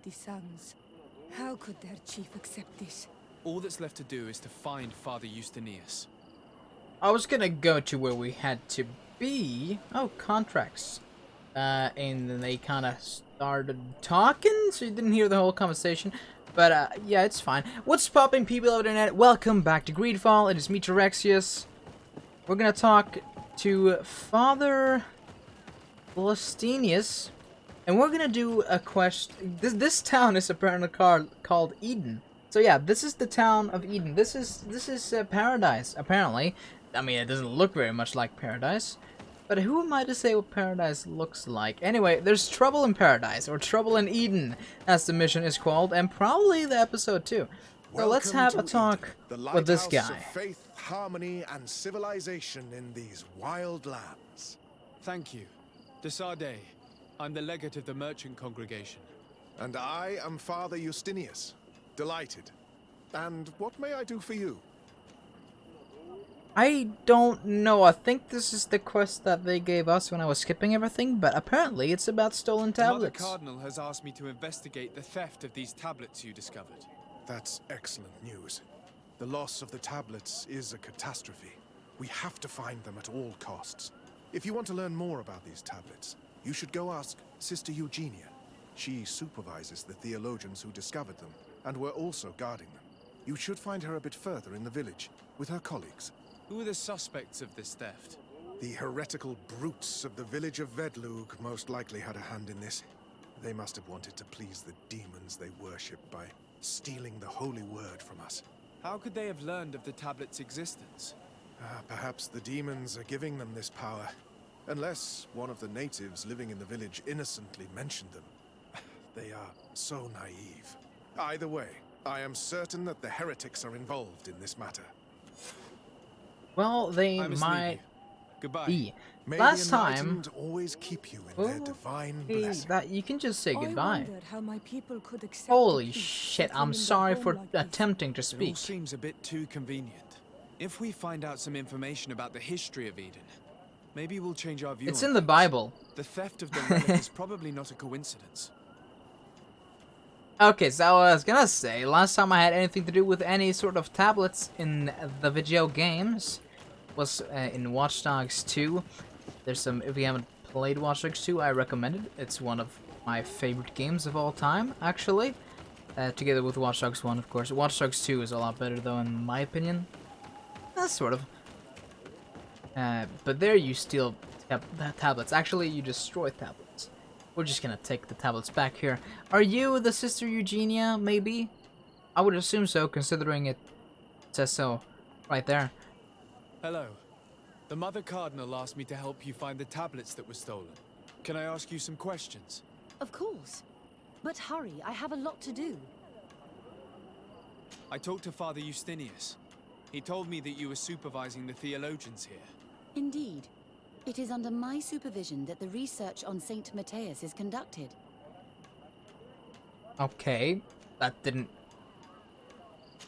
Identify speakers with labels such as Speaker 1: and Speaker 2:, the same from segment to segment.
Speaker 1: the sons. How could their chief accept this?
Speaker 2: All that's left to do is to find Father Justinius.
Speaker 3: I was gonna go to where we had to be. Oh, contracts. And then they kind of started talking, so you didn't hear the whole conversation. But, yeah, it's fine. What's popping, people of the internet? Welcome back to GreedFall. It is me, Torexius. We're gonna talk to Father Justinius. And we're gonna do a quest. This town is apparently called Eden. So yeah, this is the town of Eden. This is paradise, apparently. I mean, it doesn't look very much like paradise. But who am I to say what paradise looks like? Anyway, there's trouble in paradise, or trouble in Eden, as the mission is called, and probably the episode too. So let's have a talk with this guy.
Speaker 4: Of faith, harmony, and civilization in these wild lands.
Speaker 2: Thank you. Desade. I'm the legate of the merchant congregation.
Speaker 4: And I am Father Justinius. Delighted. And what may I do for you?
Speaker 3: I don't know. I think this is the quest that they gave us when I was skipping everything, but apparently it's about stolen tablets.
Speaker 2: The Mother Cardinal has asked me to investigate the theft of these tablets you discovered.
Speaker 4: That's excellent news. The loss of the tablets is a catastrophe. We have to find them at all costs. If you want to learn more about these tablets, you should go ask Sister Eugenia. She supervises the theologians who discovered them, and were also guarding them. You should find her a bit further in the village, with her colleagues.
Speaker 2: Who are the suspects of this theft?
Speaker 4: The heretical brutes of the village of Vedlug most likely had a hand in this. They must have wanted to please the demons they worship by stealing the holy word from us.
Speaker 2: How could they have learned of the tablet's existence?
Speaker 4: Perhaps the demons are giving them this power. Unless one of the natives living in the village innocently mentioned them. They are so naive. Either way, I am certain that the heretics are involved in this matter.
Speaker 3: Well, they
Speaker 2: I must
Speaker 3: might
Speaker 2: leave you. Goodbye.
Speaker 3: be.
Speaker 4: May
Speaker 3: Last
Speaker 4: the
Speaker 3: time,
Speaker 4: enlightened always keep you in their divine blessing.
Speaker 3: that you can just say goodbye.
Speaker 1: I wondered how my people could accept
Speaker 3: Holy
Speaker 1: the peace
Speaker 3: shit!
Speaker 1: settling
Speaker 3: I'm
Speaker 1: in their
Speaker 3: sorry
Speaker 1: home
Speaker 3: for
Speaker 1: like this.
Speaker 3: attempting to
Speaker 2: It all
Speaker 3: speak.
Speaker 2: seems a bit too convenient. If we find out some information about the history of Eden, maybe we'll change our view
Speaker 3: It's
Speaker 2: on
Speaker 3: in the
Speaker 2: things.
Speaker 3: Bible.
Speaker 2: The theft of the relic is probably not a coincidence.
Speaker 3: Okay, so I was gonna say, last time I had anything to do with any sort of tablets in the video games was in Watch Dogs 2. There's some, if you haven't played Watch Dogs 2, I recommend it. It's one of my favorite games of all time, actually. Together with Watch Dogs 1, of course. Watch Dogs 2 is a lot better, though, in my opinion. Sort of. But there you steal tablets. Actually, you destroy tablets. We're just gonna take the tablets back here. Are you the Sister Eugenia, maybe? I would assume so, considering it says so right there.
Speaker 2: Hello. The Mother Cardinal asked me to help you find the tablets that were stolen. Can I ask you some questions?
Speaker 5: Of course. But hurry, I have a lot to do.
Speaker 2: I talked to Father Justinius. He told me that you were supervising the theologians here.
Speaker 5: Indeed. It is under my supervision that the research on Saint Matthias is conducted.
Speaker 3: Okay, that didn't...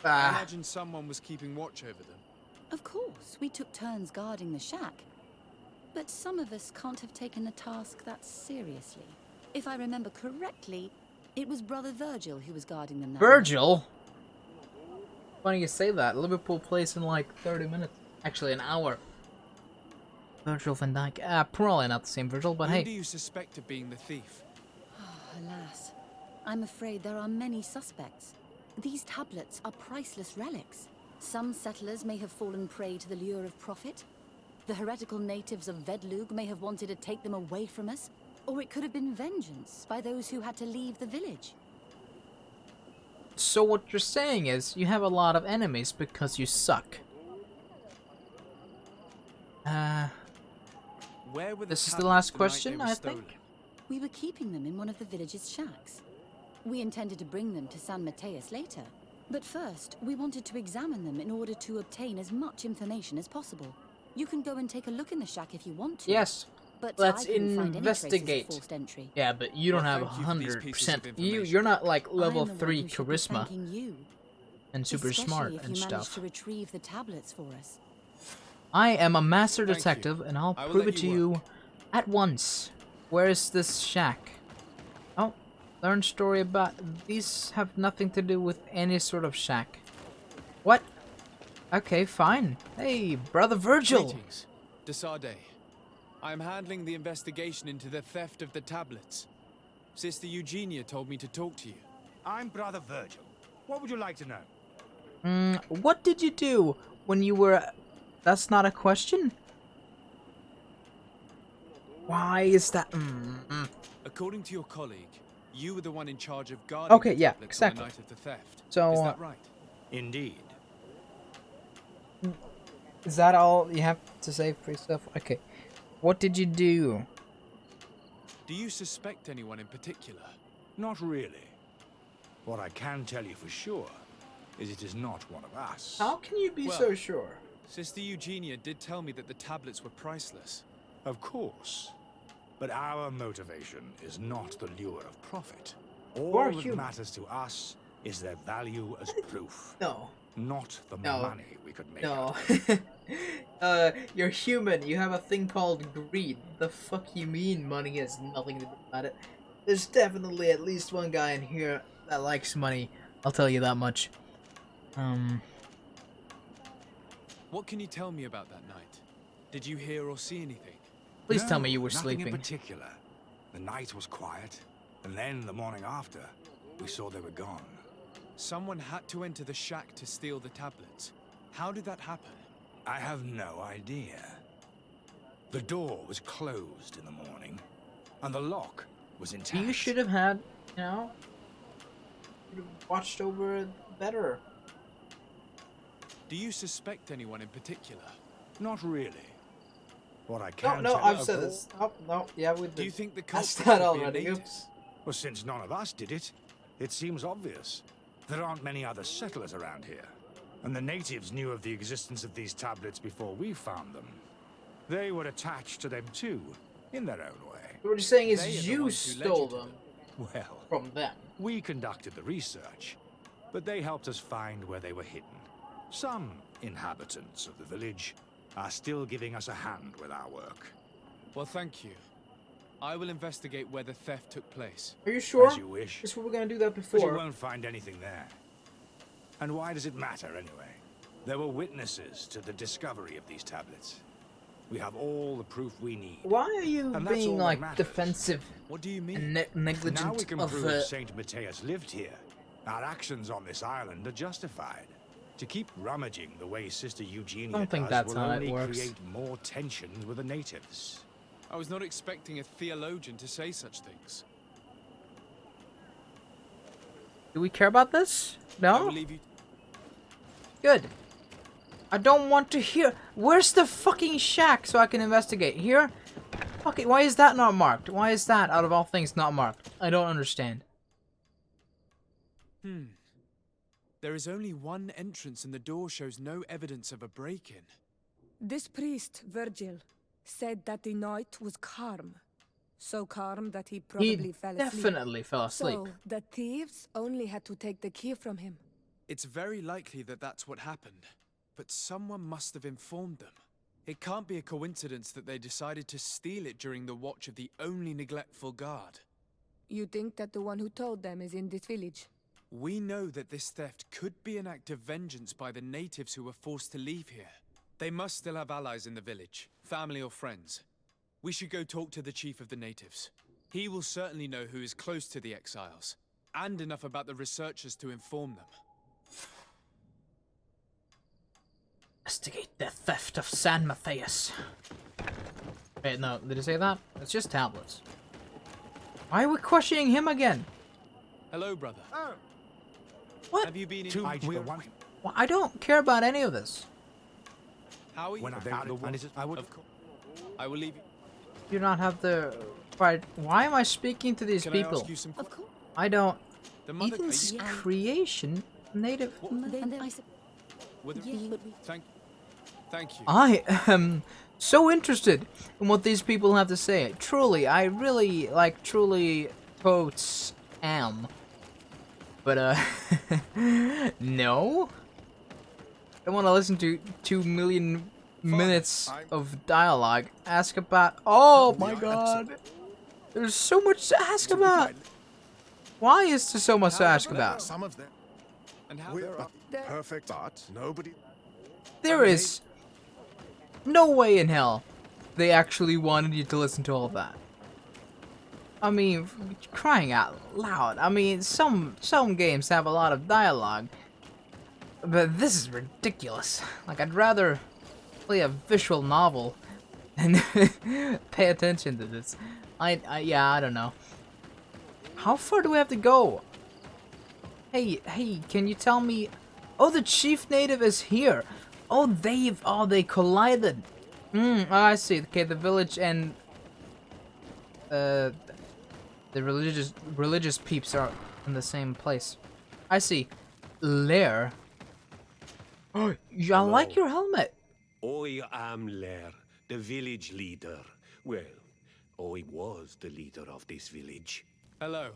Speaker 2: I imagine someone was keeping watch over them.
Speaker 5: Of course, we took turns guarding the shack. But some of us can't have taken the task that seriously. If I remember correctly, it was Brother Virgil who was guarding them now.
Speaker 3: Virgil? Funny you say that. Liverpool plays in like 30 minutes. Actually, an hour. Virgil van Dijk. Probably not the same Virgil, but
Speaker 2: Who
Speaker 3: hey.
Speaker 2: do you suspect of being the thief?
Speaker 5: Alas, I'm afraid there are many suspects. These tablets are priceless relics. Some settlers may have fallen prey to the lure of profit. The heretical natives of Vedlug may have wanted to take them away from us, or it could have been vengeance by those who had to leave the village.
Speaker 3: So what you're saying is, you have a lot of enemies because you suck.
Speaker 2: Where were the
Speaker 3: This is the
Speaker 2: tablets
Speaker 3: last
Speaker 2: the night
Speaker 3: question,
Speaker 2: they were
Speaker 3: I
Speaker 2: stolen?
Speaker 3: think.
Speaker 5: We were keeping them in one of the village's shacks. We intended to bring them to San Matthias later. But first, we wanted to examine them in order to obtain as much information as possible. You can go and take a look in the shack if you want to.
Speaker 3: Yes.
Speaker 5: But
Speaker 3: Let's
Speaker 5: I couldn't find any traces of
Speaker 3: investigate.
Speaker 5: forced entry.
Speaker 3: Yeah, but you don't
Speaker 2: Well,
Speaker 3: have
Speaker 2: thank you for these pieces of
Speaker 3: 100%.
Speaker 2: information.
Speaker 3: You're not like level
Speaker 5: I'm the one
Speaker 3: 3
Speaker 5: who should be
Speaker 3: charisma
Speaker 5: thanking you,
Speaker 3: and super
Speaker 5: especially
Speaker 3: smart
Speaker 5: if
Speaker 3: and
Speaker 5: you managed
Speaker 3: stuff.
Speaker 5: to retrieve the tablets for us.
Speaker 3: I am a master
Speaker 2: Thank you.
Speaker 3: detective, and I'll
Speaker 2: I will
Speaker 3: prove
Speaker 2: let
Speaker 3: it to
Speaker 2: you
Speaker 3: you at once. Where is this shack? Oh, Learn story about... These have nothing to do with any sort of shack. What? Okay, fine. Hey, Brother Virgil!
Speaker 2: Greetings. Desade. I am handling the investigation into the theft of the tablets. Sister Eugenia told me to talk to you.
Speaker 6: I'm Brother Virgil. What would you like to know?
Speaker 3: What did you do when you were... That's not a question? Why is that...
Speaker 2: According to your colleague, you were the one in charge of guarding
Speaker 3: Okay,
Speaker 2: the
Speaker 3: yeah,
Speaker 2: tablets on
Speaker 3: exactly.
Speaker 2: the night of the theft.
Speaker 3: So,
Speaker 2: is that right?
Speaker 6: Indeed.
Speaker 3: Is that all you have to say for yourself? Okay. What did you do?
Speaker 2: Do you suspect anyone in particular?
Speaker 6: Not really. What I can tell you for sure is it is not one of us.
Speaker 3: How can you be
Speaker 2: Well-
Speaker 3: so sure?
Speaker 2: Sister Eugenia did tell me that the tablets were priceless.
Speaker 6: Of course. But our motivation is not the lure of profit.
Speaker 3: are
Speaker 6: All that
Speaker 3: human.
Speaker 6: matters to us is their value as proof,
Speaker 3: No.
Speaker 6: not the
Speaker 3: No.
Speaker 6: money we could make.
Speaker 3: No. You're human. You have a thing called greed. The fuck you mean money has nothing to do about it? There's definitely at least one guy in here that likes money. I'll tell you that much.
Speaker 2: What can you tell me about that night? Did you hear or see anything?
Speaker 3: Please tell
Speaker 6: No,
Speaker 3: me you were
Speaker 6: nothing
Speaker 3: sleeping.
Speaker 6: in particular. The night was quiet, and then the morning after, we saw they were gone.
Speaker 2: Someone had to enter the shack to steal the tablets. How did that happen?
Speaker 6: I have no idea. The door was closed in the morning, and the lock was intact.
Speaker 3: You should have had, you know, should have watched over it better.
Speaker 2: Do you suspect anyone in particular?
Speaker 6: Not really. What I
Speaker 3: No,
Speaker 6: can
Speaker 3: no,
Speaker 6: tell
Speaker 3: I've
Speaker 6: you-
Speaker 3: said this. Oh, no, yeah, we
Speaker 2: Do you
Speaker 3: did.
Speaker 2: think the
Speaker 3: That's
Speaker 2: culprit
Speaker 3: that
Speaker 2: could be a
Speaker 3: already.
Speaker 2: native?
Speaker 3: Oops.
Speaker 6: Well, since none of us did it, it seems obvious. There aren't many other settlers around here, and the natives knew of the existence of these tablets before we found them. They were attached to them too, in their own way.
Speaker 3: What you're saying
Speaker 2: They are
Speaker 3: is
Speaker 2: the
Speaker 3: you
Speaker 2: ones who led
Speaker 3: stole
Speaker 2: you to
Speaker 3: them
Speaker 6: Well,
Speaker 3: from them.
Speaker 6: we conducted the research, but they helped us find where they were hidden. Some inhabitants of the village are still giving us a hand with our work.
Speaker 2: Well, thank you. I will investigate where the theft took place.
Speaker 3: Are you sure?
Speaker 6: As you wish.
Speaker 3: Just we were gonna do that
Speaker 6: But you
Speaker 3: before.
Speaker 6: won't find anything there. And why does it matter, anyway? There were witnesses to the discovery of these tablets. We have all the proof we need.
Speaker 3: Why are you
Speaker 6: And that's all
Speaker 3: being
Speaker 6: that
Speaker 3: like
Speaker 6: matters.
Speaker 3: defensive
Speaker 2: What do you mean?
Speaker 3: and
Speaker 6: Now we
Speaker 3: negligent
Speaker 6: can
Speaker 3: of
Speaker 6: prove
Speaker 3: the?
Speaker 6: Saint Matthias lived here. Our actions on this island are justified. To keep rummaging the way Sister Eugenia
Speaker 3: I don't think
Speaker 6: does
Speaker 3: that's
Speaker 6: will
Speaker 3: how it
Speaker 6: only
Speaker 3: works.
Speaker 6: create more tensions with the natives.
Speaker 2: I was not expecting a theologian to say such things.
Speaker 3: Do we care about this?
Speaker 2: I
Speaker 3: No.
Speaker 2: will leave you.
Speaker 3: Good. I don't want to hear. Where's the fucking shack so I can investigate? Here? Okay, why is that not marked? Why is that, out of all things, not marked? I don't understand.
Speaker 2: There is only one entrance and the door shows no evidence of a break-in.
Speaker 1: This priest, Virgil, said that the night was calm. So calm that he probably
Speaker 3: He
Speaker 1: fell asleep.
Speaker 3: definitely fell asleep.
Speaker 1: So the thieves only had to take the key from him.
Speaker 2: It's very likely that that's what happened, but someone must have informed them. It can't be a coincidence that they decided to steal it during the watch of the only neglectful guard.
Speaker 1: You think that the one who told them is in this village?
Speaker 2: We know that this theft could be an act of vengeance by the natives who were forced to leave here. They must still have allies in the village, family or friends. We should go talk to the chief of the natives. He will certainly know who is close to the exiles, and enough about the researchers to inform them.
Speaker 3: Investigate the theft of San Matthias. Wait, no, did it say that? It's just tablets. Why are we questioning him again?
Speaker 2: Hello, brother.
Speaker 6: Oh,
Speaker 3: What?
Speaker 2: Have you been in...
Speaker 3: Well, I don't care about any of this.
Speaker 2: How are you?
Speaker 6: When I found it, I would.
Speaker 2: Of course. I will leave you.
Speaker 3: You do not have the right. Why am I speaking to these
Speaker 2: Can
Speaker 3: people?
Speaker 2: I ask you some...
Speaker 5: Of course.
Speaker 3: I don't.
Speaker 2: The mother...
Speaker 3: Ethan's
Speaker 5: Yeah.
Speaker 3: creation, native.
Speaker 5: And then I
Speaker 2: With
Speaker 5: Yeah, but
Speaker 2: Thank you.
Speaker 3: I am so interested in what these people have to say. Truly, I really truly quotes am. But no. I want to listen to 2 million minutes of dialogue. Ask about. Oh my god. There's so much to ask about. Why is there so much to ask about?
Speaker 4: Some of them
Speaker 2: And how
Speaker 4: will
Speaker 2: there
Speaker 4: be
Speaker 2: are...
Speaker 4: perfect, but nobody.
Speaker 3: There is no way in hell they actually wanted you to listen to all that. I mean, crying out loud. I mean, some games have a lot of dialogue, but this is ridiculous. Like, I'd rather play a visual novel and pay attention to this. Yeah, I don't know. How far do we have to go? Hey, can you tell me? Oh, the chief native is here. Oh, they collided. I see. Okay, the village and the religious peeps are in the same place. I see. Lair. Oh, I like your helmet.
Speaker 7: I am Lair, the village leader. Well, I was the leader of this village.
Speaker 2: Hello,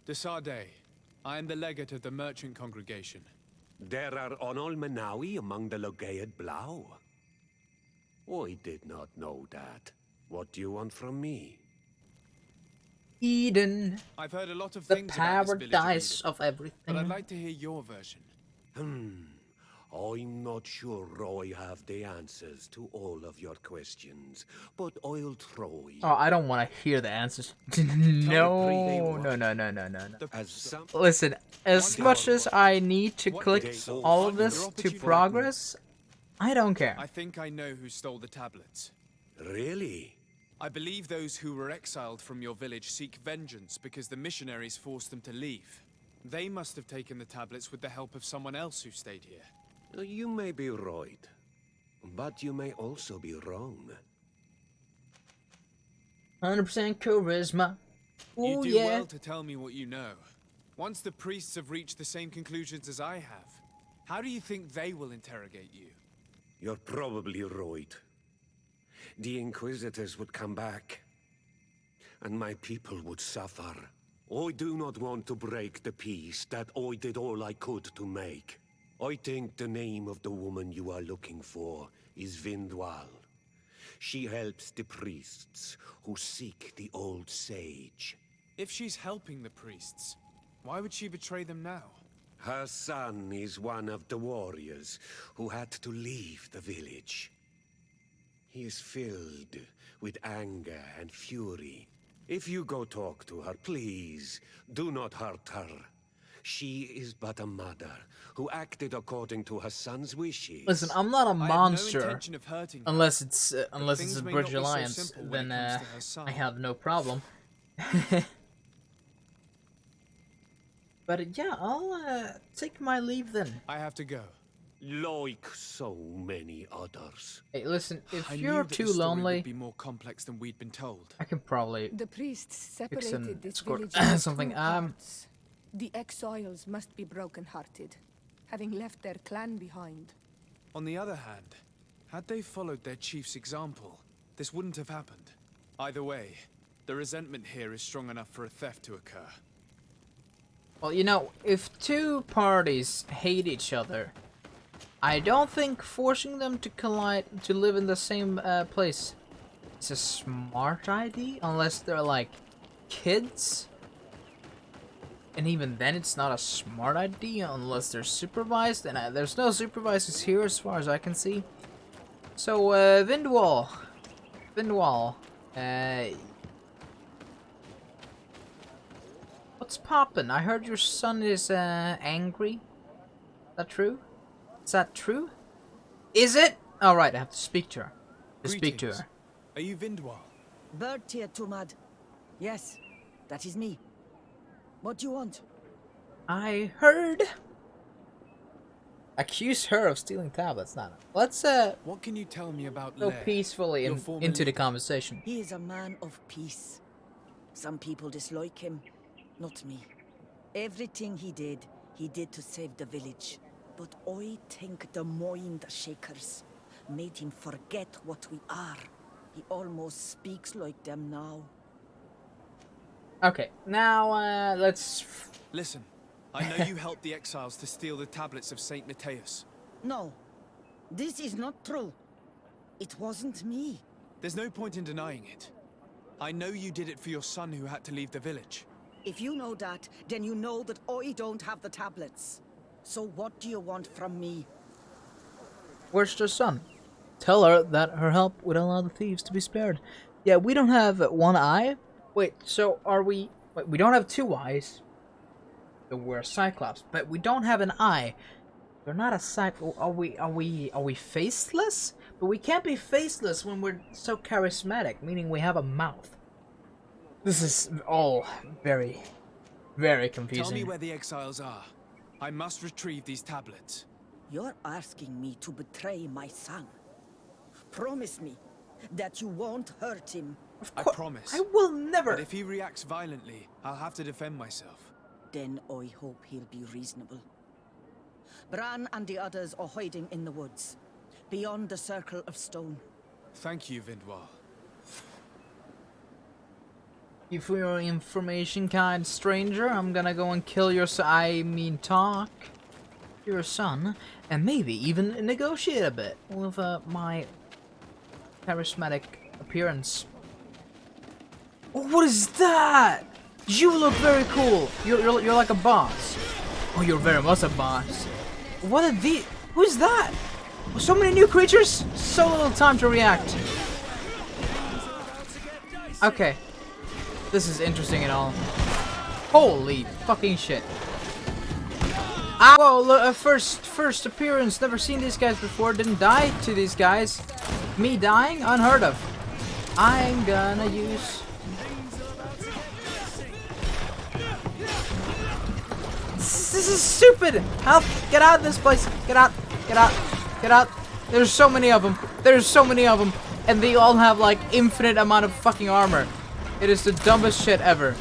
Speaker 2: Desade. I am the legate of the merchant congregation.
Speaker 7: There are Onol Manawi among the Logead Blau. I did not know that. What do you want from me?
Speaker 3: Eden,
Speaker 2: I've heard a lot of
Speaker 3: the
Speaker 2: things about this village
Speaker 3: paradise
Speaker 2: Eden,
Speaker 3: of everything.
Speaker 2: but I'd like to hear your version.
Speaker 7: I'm not sure I have the answers to all of your questions, but I'll try.
Speaker 3: Oh, I don't want to hear the answers. No.
Speaker 7: As some
Speaker 3: Listen, as much as I need to click all of this to progress, I don't care.
Speaker 2: I think I know who stole the tablets.
Speaker 7: Really?
Speaker 2: I believe those who were exiled from your village seek vengeance because the missionaries forced them to leave. They must have taken the tablets with the help of someone else who stayed here.
Speaker 7: You may be right, but you may also be wrong.
Speaker 3: 100% charisma.
Speaker 2: You
Speaker 3: Oh
Speaker 2: do
Speaker 3: yeah.
Speaker 2: well to tell me what you know. Once the priests have reached the same conclusions as I have, how do you think they will interrogate you?
Speaker 7: You're probably right. The Inquisitors would come back, and my people would suffer. I do not want to break the peace that I did all I could to make. I think the name of the woman you are looking for is Vindwal. She helps the priests who seek the old sage.
Speaker 2: If she's helping the priests, why would she betray them now?
Speaker 7: Her son is one of the warriors who had to leave the village. He is filled with anger and fury. If you go talk to her, please, do not hurt her. She is but a mother who acted according to her son's wishes.
Speaker 3: Listen, I'm not a
Speaker 2: I have no
Speaker 3: monster
Speaker 2: intention of hurting her.
Speaker 3: unless it's a
Speaker 2: things may
Speaker 3: British
Speaker 2: not be so
Speaker 3: Alliance.
Speaker 2: simple when
Speaker 3: Then
Speaker 2: it comes to her son.
Speaker 3: I have no problem. But yeah, I'll take my leave then.
Speaker 2: I have to go.
Speaker 7: Like so many others.
Speaker 3: Hey, listen, if
Speaker 2: I
Speaker 3: you're
Speaker 2: knew that
Speaker 3: too
Speaker 2: the story
Speaker 3: lonely,
Speaker 2: would be more complex than we'd been told.
Speaker 3: I can probably
Speaker 1: The priests
Speaker 3: fix
Speaker 1: separated
Speaker 3: and
Speaker 1: this
Speaker 3: escort
Speaker 1: village into
Speaker 3: something.
Speaker 1: two parts. The exiles must be broken-hearted, having left their clan behind.
Speaker 2: On the other hand, had they followed their chief's example, this wouldn't have happened. Either way, the resentment here is strong enough for a theft to occur.
Speaker 3: Well, you know, if two parties hate each other, I don't think forcing them to collide to live in the same place is a smart idea, unless they're like kids. And even then, it's not a smart idea unless they're supervised, and there's no supervisors here as far as I can see. So, Vindwal, what's poppin'? I heard your son is angry. Is that true? Is that true? Is it? All right, I have to speak to her. Speak to
Speaker 2: Greetings.
Speaker 3: her.
Speaker 2: Are you Vindwal?
Speaker 8: Bird here, Tumad. Yes, that is me. What do you want?
Speaker 3: I heard. Accuse her of stealing tablets. Not. Let's
Speaker 2: What can you tell me about
Speaker 3: go
Speaker 2: Lair,
Speaker 3: peacefully
Speaker 2: your former
Speaker 3: into the
Speaker 2: leader?
Speaker 3: conversation.
Speaker 8: He is a man of peace. Some people dislike him, not me. Everything he did to save the village. But I think the mind shakers made him forget what we are. He almost speaks like them now.
Speaker 3: Okay, now let's.
Speaker 2: Listen, I know you helped the exiles to steal the tablets of Saint Matthias.
Speaker 8: No, this is not true. It wasn't me.
Speaker 2: There's no point in denying it. I know you did it for your son who had to leave the village.
Speaker 8: If you know that, then you know that I don't have the tablets. So what do you want from me?
Speaker 3: Where's the son? Tell her that her help would allow the thieves to be spared. Yeah, we don't have one eye. Wait, so are we... Wait, we don't have two eyes. So we're a Cyclops, but we don't have an eye. We're not a Cyclops. Are we faceless? But we can't be faceless when we're so charismatic, meaning we have a mouth. This is all very, very confusing.
Speaker 2: Tell me where the exiles are. I must retrieve these tablets.
Speaker 8: You're asking me to betray my son. Promise me that you won't hurt him.
Speaker 2: I promise.
Speaker 3: I will never.
Speaker 2: But if he reacts violently, I'll have to defend myself.
Speaker 8: Then I hope he'll be reasonable. Bran and the others are hiding in the woods, beyond the circle of stone.
Speaker 2: Thank you, Vindwal.
Speaker 3: You for your information, kind stranger. I'm gonna go and kill your talk your son, and maybe even negotiate a bit with my charismatic appearance. Oh, what is that? You look very cool. You're like a boss. Oh, you're very much a boss. What are these? Who's that? So many new creatures. So little time to react. Okay. This is interesting and all. Holy fucking shit. Ah, whoa, look, first appearance. Never seen these guys before. Didn't die to these guys. Me dying? Unheard of. I'm gonna use... This is stupid! Help! Get out of this place! Get out! Get out! Get out! There's so many of them. There's so many of them. And they all have like infinite amount of fucking armor. It is the dumbest shit ever.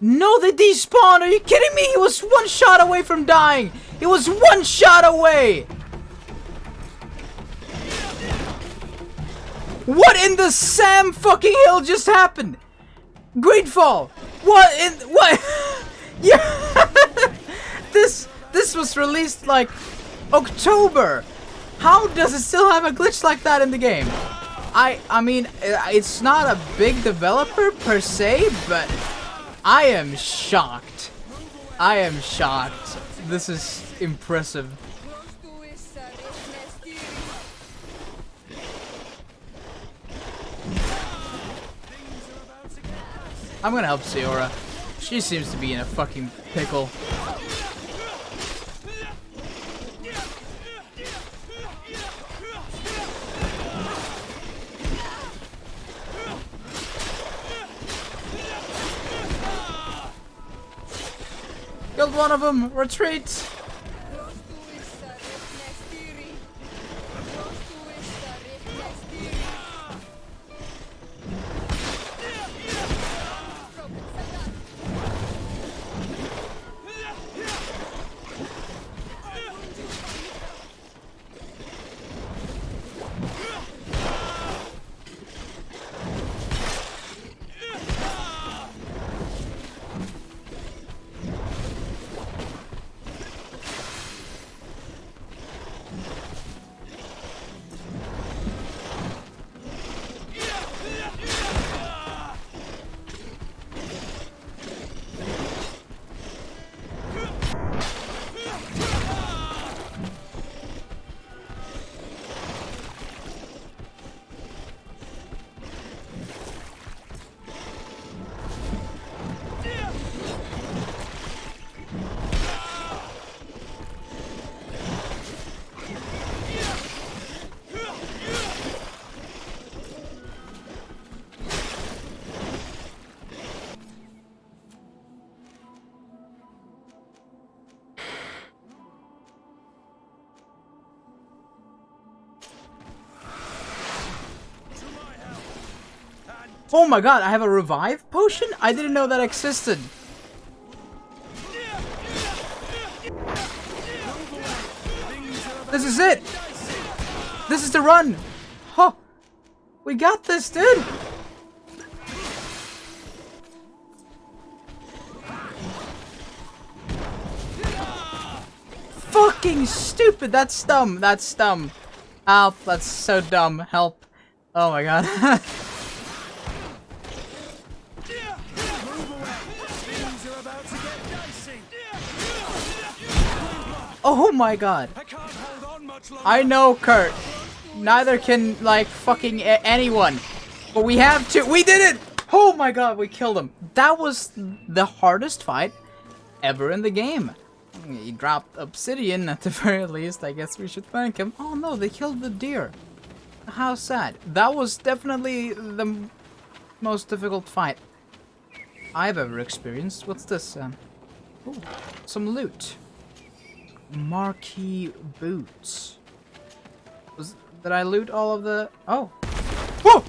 Speaker 3: No, they despawned! Are you kidding me? He was one shot away from dying! He was one shot away! What in the Sam fucking hill just happened? GreedFall! What in... What? Yeah! This was released like October! How does it still have a glitch like that in the game? I mean, it's not a big developer per se, but I am shocked. I am shocked. This is impressive. I'm gonna help Seora. She seems to be in a fucking pickle. Killed one of them! Retreat! Oh my god, I have a revive potion? I didn't know that existed. This is it! This is the run! Huh! We got this, dude! Fucking stupid! That's dumb! That's dumb! Help! That's so dumb! Help! Oh my god. Oh my god. I know, Kurt. Neither can, like, fucking anyone. But we have to. We did it! Oh my god, we killed him. That was the hardest fight ever in the game. He dropped obsidian at the very least. I guess we should thank him. Oh no, they killed the deer. How sad. That was definitely the most difficult fight I've ever experienced. What's this? Ooh, some loot. Marquee boots. Did I loot all of the... Oh. Whoa!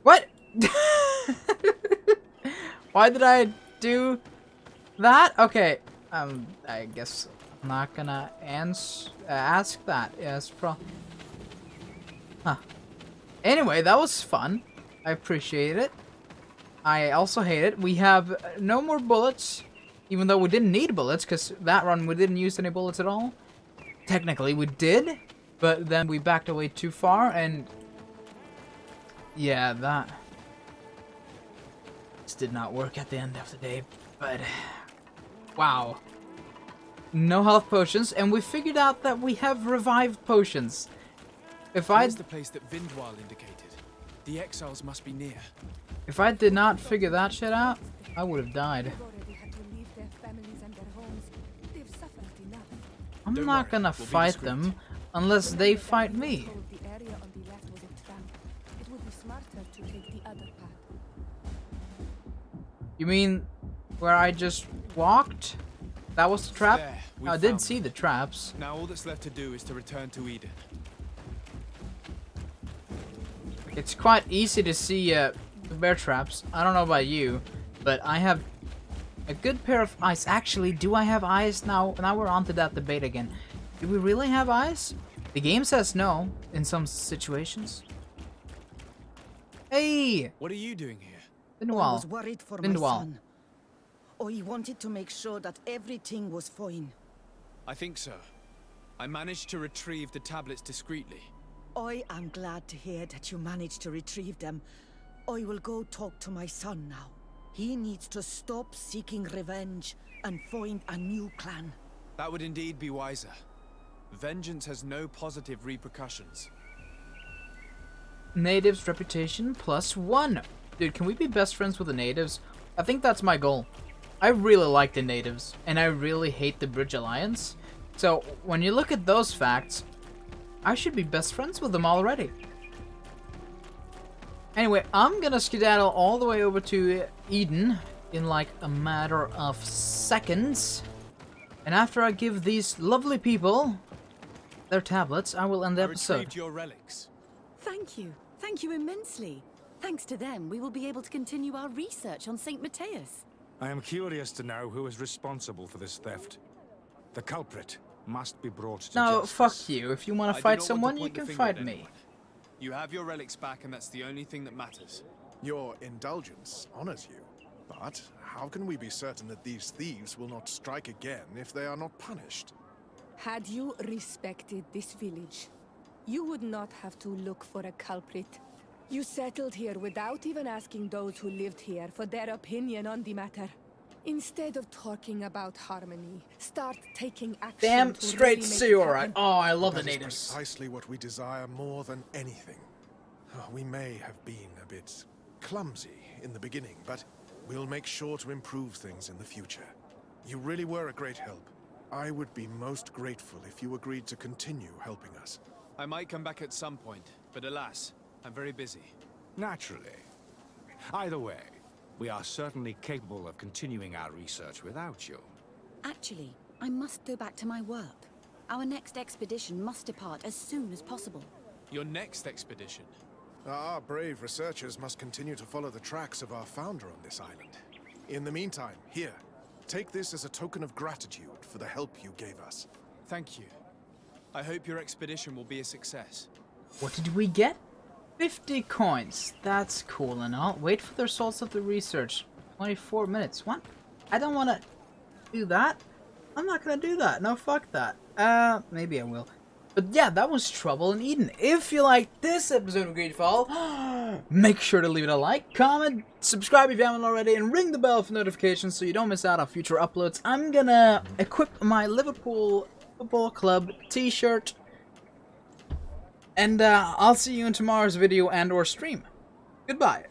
Speaker 3: What? Why did I do that? Okay. I guess I'm not gonna ask that. Yes, Huh. Anyway, that was fun. I appreciate it. I also hate it. We have no more bullets. Even though we didn't need bullets, because that run we didn't use any bullets at all. Technically we did, but then we backed away too far, and yeah, that just did not work at the end of the day. But wow, no health potions, and we figured out that we have revived potions. If
Speaker 2: Where's the place that Vindwal indicated? The exiles must be near.
Speaker 3: If I did not figure that shit out, I would have died. I'm not gonna fight them unless they fight me. You mean where I just walked? That was the trap?
Speaker 2: There,
Speaker 3: I did see the traps.
Speaker 2: Now all that's left to do is to return to Eden.
Speaker 3: It's quite easy to see the bear traps. I don't know about you, but I have a good pair of eyes. Actually, do I have eyes now? Now we're on to that debate again. Do we really have eyes? The game says no in some situations. Hey!
Speaker 2: What are you doing here?
Speaker 8: I
Speaker 3: Vindwal.
Speaker 8: was worried for my son. I wanted to make sure that everything was fine.
Speaker 2: I think so. I managed to retrieve the tablets discreetly.
Speaker 8: I am glad to hear that you managed to retrieve them. I will go talk to my son now. He needs to stop seeking revenge and find a new clan.
Speaker 2: That would indeed be wiser. Vengeance has no positive repercussions.
Speaker 3: Natives reputation +1. Dude, can we be best friends with the natives? I think that's my goal. I really like the natives, and I really hate the Bridge Alliance. So, when you look at those facts, I should be best friends with them already. Anyway, I'm gonna skedaddle all the way over to Eden in like a matter of seconds. And after I give these lovely people their tablets, I will end the
Speaker 2: I
Speaker 3: episode.
Speaker 2: retrieved your relics.
Speaker 5: Thank you. Thank you immensely. Thanks to them, we will be able to continue our research on St. Matthias.
Speaker 6: I am curious to know who is responsible for this theft. The culprit must be brought to
Speaker 3: No,
Speaker 6: justice.
Speaker 3: fuck you. If you want
Speaker 2: I
Speaker 3: to
Speaker 2: do
Speaker 3: fight
Speaker 2: not want
Speaker 3: someone,
Speaker 2: to
Speaker 3: you
Speaker 2: point the
Speaker 3: can
Speaker 2: finger at
Speaker 3: fight me.
Speaker 2: anyone. You have your relics back, and that's the only thing that matters.
Speaker 4: Your indulgence honors you. But how can we be certain that these thieves will not strike again if they are not punished?
Speaker 1: Had you respected this village, you would not have to look for a culprit. You settled here without even asking those who lived here for their opinion on the matter. Instead of talking about harmony, start taking action.
Speaker 3: Damn
Speaker 1: to
Speaker 3: straight
Speaker 1: really make
Speaker 3: see,
Speaker 1: it
Speaker 3: alright.
Speaker 1: happen.
Speaker 3: Oh, I love the
Speaker 4: That is
Speaker 3: natives.
Speaker 4: precisely what we desire more than anything. We may have been a bit clumsy in the beginning, but we'll make sure to improve things in the future. You really were a great help. I would be most grateful if you agreed to continue helping us.
Speaker 2: I might come back at some point, but alas, I'm very busy.
Speaker 6: Naturally. Either way, we are certainly capable of continuing our research without you.
Speaker 5: Actually, I must go back to my work. Our next expedition must depart as soon as possible.
Speaker 2: Your next expedition.
Speaker 4: Our brave researchers must continue to follow the tracks of our founder on this island. In the meantime, here, take this as a token of gratitude for the help you gave us.
Speaker 2: Thank you. I hope your expedition will be a success.
Speaker 3: What did we get? 50 coins. That's cool and all. Wait for the results of the research. 24 minutes. What? I don't want to do that. I'm not going to do that. No, fuck that. Maybe I will. But yeah, that was Trouble in Eden. If you liked this episode of GreedFall, make sure to leave it a like, comment, subscribe if you haven't already, and ring the bell for notifications so you don't miss out on future uploads. I'm gonna equip my Liverpool Football Club t-shirt, and I'll see you in tomorrow's video and or stream. Goodbye.